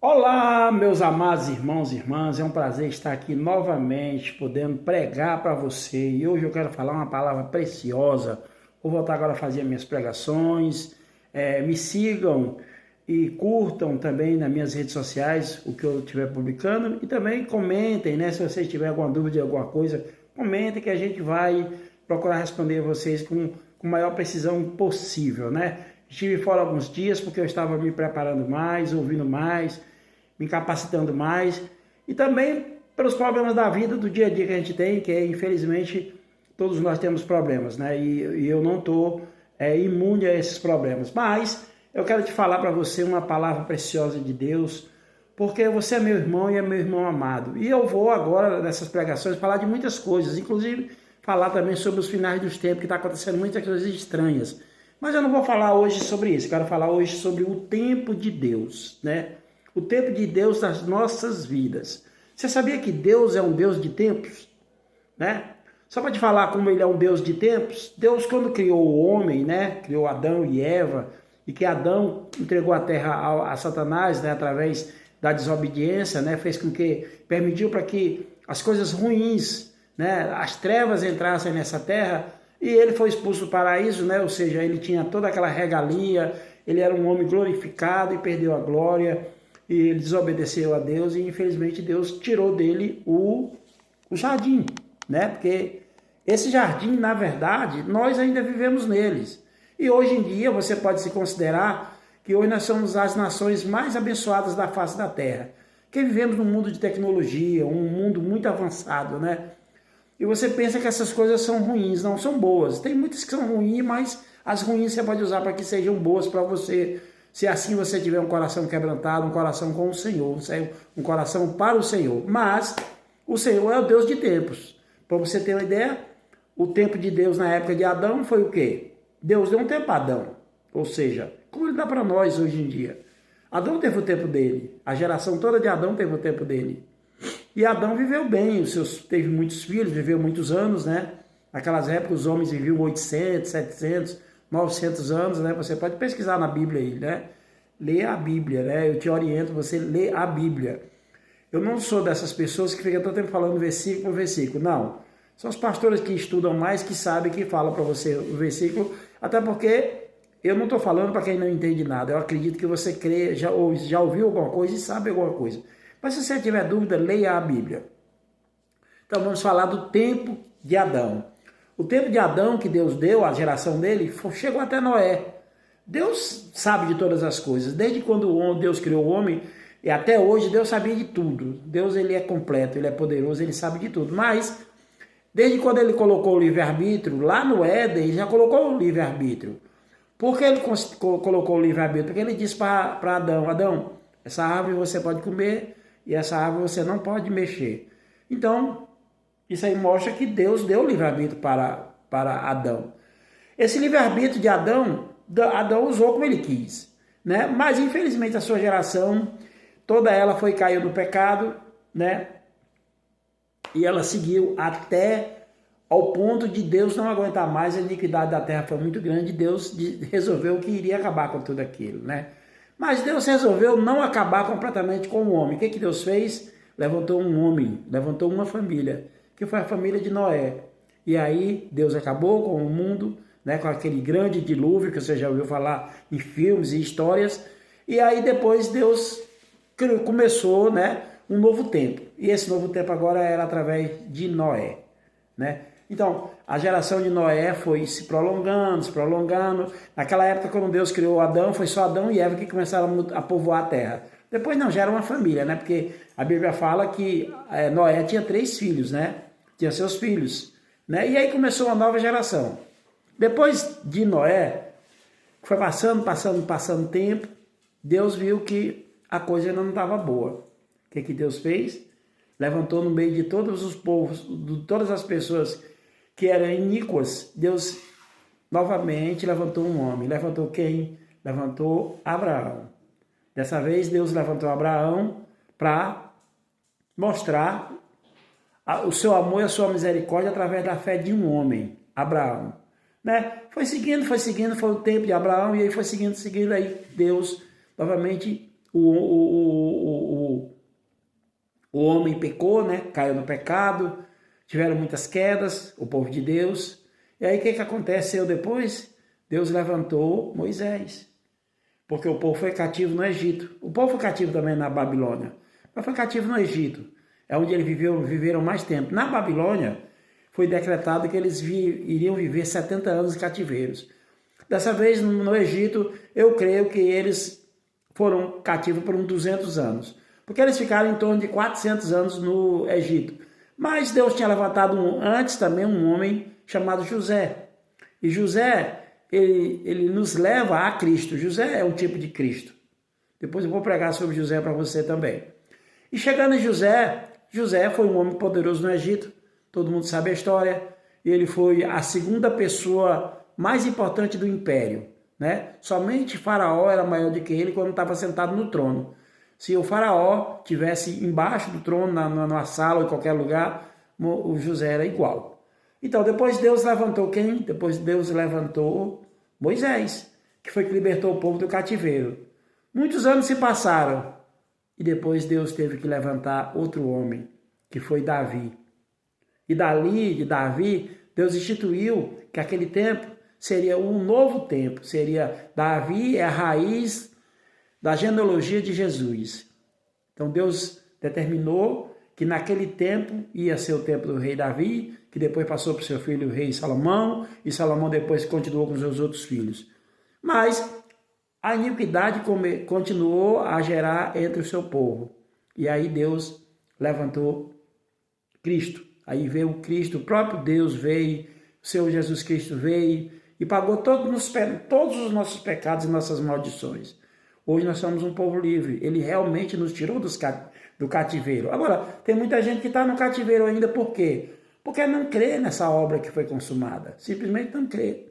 Olá, meus amados irmãos e irmãs, é um prazer estar aqui novamente, podendo pregar para você. E hoje eu quero falar uma palavra preciosa. Vou voltar agora a fazer minhas pregações. Me sigam e curtam também nas minhas redes sociais o que eu estiver publicando. E também comentem, né? Se vocês tiverem alguma dúvida de alguma coisa, comentem que a gente vai procurar responder a vocês com maior precisão possível, né? Estive fora alguns dias porque eu estava me preparando mais, ouvindo mais, me capacitando mais e também pelos problemas da vida, do dia a dia que a gente tem, que infelizmente todos nós temos problemas, né? E eu não estou imune a esses problemas, mas eu quero te falar para você uma palavra preciosa de Deus, porque você é meu irmão e é meu irmão amado. E eu vou agora, nessas pregações, falar de muitas coisas, inclusive falar também sobre os finais dos tempos, que está acontecendo muitas coisas estranhas. Mas eu não vou falar hoje sobre isso, eu quero falar hoje sobre o tempo de Deus, né? O tempo de Deus nas nossas vidas. Você sabia que Deus é um Deus de tempos? Né? Só para te falar como ele é um Deus de tempos, Deus quando criou o homem, né? Criou Adão e Eva, e que Adão entregou a terra a Satanás, né? Através da desobediência, né? Fez com que, permitiu para que as coisas ruins, né? As trevas entrassem nessa terra, e ele foi expulso do paraíso, né? Ou seja, ele tinha toda aquela regalia, ele era um homem glorificado e perdeu a glória, e ele desobedeceu a Deus e infelizmente Deus tirou dele o jardim, né? Porque esse jardim, na verdade, nós ainda vivemos neles. E hoje em dia você pode se considerar que hoje nós somos as nações mais abençoadas da face da terra. Que vivemos num mundo de tecnologia, um mundo muito avançado, né? E você pensa que essas coisas são ruins, não, são boas. Tem muitas que são ruins, mas as ruins você pode usar para que sejam boas para você, se assim você tiver um coração quebrantado, um coração com o Senhor, um coração para o Senhor. Mas o Senhor é o Deus de tempos. Para você ter uma ideia, o tempo de Deus na época de Adão foi o quê? Deus deu um tempo a Adão. Ou seja, como ele dá para nós hoje em dia. Adão teve o tempo dele. A geração toda de Adão teve o tempo dele. E Adão viveu bem, teve muitos filhos, viveu muitos anos, né? Naquelas épocas os homens viviam 800, 700, 900 anos, né? Você pode pesquisar na Bíblia aí, né? Lê a Bíblia, né? Eu te oriento, você lê a Bíblia. Eu não sou dessas pessoas que ficam todo tempo falando versículo por versículo, não. São os pastores que estudam mais, que sabem, que falam para você o versículo, até porque eu não estou falando para quem não entende nada. Eu acredito que você crê, já ouviu alguma coisa e sabe alguma coisa. Mas se você tiver dúvida, leia a Bíblia. Então vamos falar do tempo de Adão. O tempo de Adão que Deus deu, a geração dele, chegou até Noé. Deus sabe de todas as coisas. Desde quando Deus criou o homem, e até hoje Deus sabia de tudo. Deus ele é completo, ele é poderoso, ele sabe de tudo. Mas, desde quando ele colocou o livre-arbítrio, lá no Éden, ele já colocou o livre-arbítrio. Por que ele colocou o livre-arbítrio? Porque ele disse para Adão, Adão, essa árvore você pode comer, e essa árvore você não pode mexer. Então, isso aí mostra que Deus deu o livre-arbítrio para Adão. Esse livre-arbítrio de Adão usou como ele quis, né? Mas, infelizmente, a sua geração, toda ela caiu no pecado, né? E ela seguiu até ao ponto de Deus não aguentar mais, a iniquidade da terra foi muito grande, Deus resolveu que iria acabar com tudo aquilo, né? Mas Deus resolveu não acabar completamente com o homem. O que Deus fez? Levantou um homem, levantou uma família, que foi a família de Noé. E aí Deus acabou com o mundo, né, com aquele grande dilúvio que você já ouviu falar em filmes e histórias. E aí depois Deus começou, né, um novo tempo. E esse novo tempo agora era através de Noé, né? Então, a geração de Noé foi se prolongando, se prolongando. Naquela época, quando Deus criou Adão, foi só Adão e Eva que começaram a povoar a terra. Depois não, já era uma família, né? Porque a Bíblia fala que Noé tinha 3 filhos, né? Tinha seus filhos, né? E aí começou uma nova geração. Depois de Noé, foi passando tempo, Deus viu que a coisa não estava boa. O que Deus fez? Levantou no meio de todos os povos, de todas as pessoas que eram iníquas, Deus novamente levantou um homem. Levantou quem? Levantou Abraão. Dessa vez Deus levantou Abraão para mostrar o seu amor e a sua misericórdia através da fé de um homem, Abraão. Né? Foi seguindo, foi o tempo de Abraão, e aí foi seguindo, aí Deus novamente o homem pecou, né? Caiu no pecado, tiveram muitas quedas, o povo de Deus. E aí o que aconteceu depois? Deus levantou Moisés, porque o povo foi cativo no Egito. O povo foi cativo também na Babilônia, mas foi cativo no Egito. É onde eles viveram mais tempo. Na Babilônia, foi decretado que eles iriam viver 70 anos cativeiros. Dessa vez, no Egito, eu creio que eles foram cativos por uns 200 anos. Porque eles ficaram em torno de 400 anos no Egito. Mas Deus tinha levantado antes também um homem chamado José. E José, ele nos leva a Cristo. José é um tipo de Cristo. Depois eu vou pregar sobre José para você também. E chegando em José, José foi um homem poderoso no Egito. Todo mundo sabe a história. Ele foi a segunda pessoa mais importante do império, né? Somente Faraó era maior do que ele quando estava sentado no trono. Se o Faraó tivesse embaixo do trono, na sala ou em qualquer lugar, o José era igual. Então, depois Deus levantou quem? Depois Deus levantou Moisés, que foi que libertou o povo do cativeiro. Muitos anos se passaram e depois Deus teve que levantar outro homem, que foi Davi. E dali, de Davi, Deus instituiu que aquele tempo seria um novo tempo. Seria Davi é a raiz da genealogia de Jesus. Então Deus determinou que naquele tempo ia ser o tempo do rei Davi, que depois passou para o seu filho o rei Salomão, e Salomão depois continuou com os seus outros filhos. Mas a iniquidade continuou a gerar entre o seu povo. E aí Deus levantou Cristo. Aí veio o Cristo, o próprio Deus veio, o Senhor Jesus Cristo veio e pagou todos os nossos pecados e nossas maldições. Hoje nós somos um povo livre. Ele realmente nos tirou do cativeiro. Agora, tem muita gente que está no cativeiro ainda, por quê? Porque não crê nessa obra que foi consumada. Simplesmente não crê.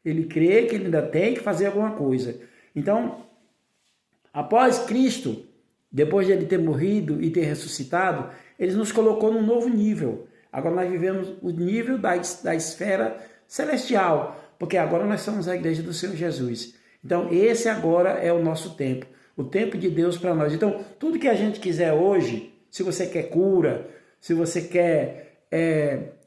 Ele crê que ele ainda tem que fazer alguma coisa. Então, após Cristo, depois de ele ter morrido e ter ressuscitado, ele nos colocou num novo nível. Agora nós vivemos o nível da esfera celestial, porque agora nós somos a igreja do Senhor Jesus. Então esse agora é o nosso tempo, o tempo de Deus para nós. Então tudo que a gente quiser hoje, se você quer cura, se você quer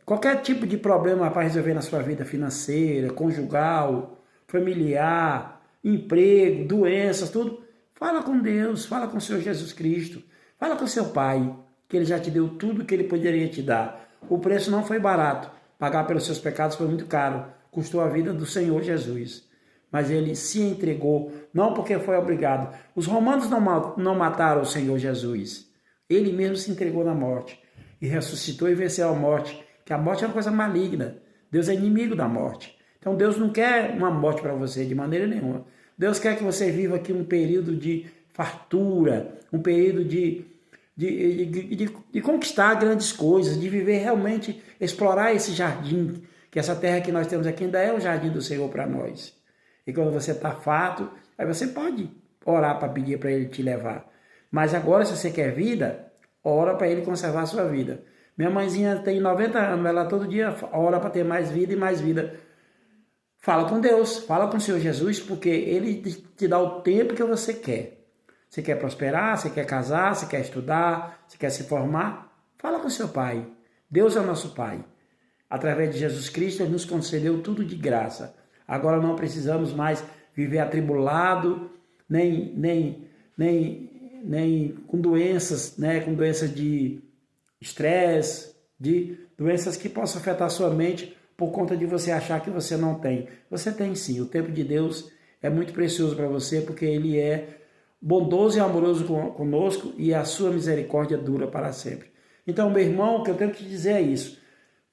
qualquer tipo de problema para resolver na sua vida financeira, conjugal, familiar, emprego, doenças, tudo, fala com Deus, fala com o Senhor Jesus Cristo, fala com seu Pai, que Ele já te deu tudo que Ele poderia te dar. O preço não foi barato, pagar pelos seus pecados foi muito caro, custou a vida do Senhor Jesus. Mas Ele se entregou, não porque foi obrigado. Os romanos não mataram o Senhor Jesus. Ele mesmo se entregou na morte e ressuscitou e venceu a morte, que a morte é uma coisa maligna. Deus é inimigo da morte. Então Deus não quer uma morte para você de maneira nenhuma. Deus quer que você viva aqui um período de fartura, um período de conquistar grandes coisas, de viver realmente, explorar esse jardim, que essa terra que nós temos aqui ainda é o jardim do Senhor para nós. E quando você está farto, aí você pode orar para pedir para Ele te levar. Mas agora, se você quer vida, ora para Ele conservar a sua vida. Minha mãezinha tem 90 anos, ela todo dia ora para ter mais vida e mais vida. Fala com Deus, fala com o Senhor Jesus, porque Ele te dá o tempo que você quer. Você quer prosperar, você quer casar, você quer estudar, você quer se formar? Fala com seu Pai. Deus é o nosso Pai. Através de Jesus Cristo, Ele nos concedeu tudo de graça. Agora não precisamos mais viver atribulado, nem com doenças, né? Com doenças de estresse, de doenças que possam afetar a sua mente por conta de você achar que você não tem. Você tem sim. O tempo de Deus é muito precioso para você, porque Ele é bondoso e amoroso conosco e a sua misericórdia dura para sempre. Então, meu irmão, o que eu tenho que dizer é isso.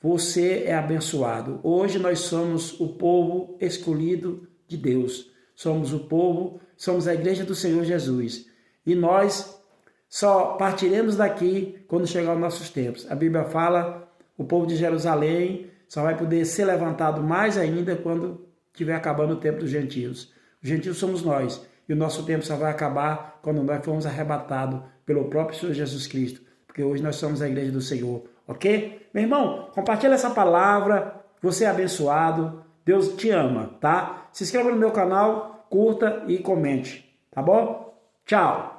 Você é abençoado. Hoje nós somos o povo escolhido de Deus. Somos o povo, somos a igreja do Senhor Jesus. E nós só partiremos daqui quando chegar os nossos tempos. A Bíblia fala, o povo de Jerusalém só vai poder ser levantado mais ainda quando estiver acabando o tempo dos gentios. Os gentios somos nós. E o nosso tempo só vai acabar quando nós formos arrebatados pelo próprio Senhor Jesus Cristo. Porque hoje nós somos a igreja do Senhor. Ok? Meu irmão, compartilha essa palavra. Você é abençoado. Deus te ama, tá? Se inscreva no meu canal, curta e comente. Tá bom? Tchau!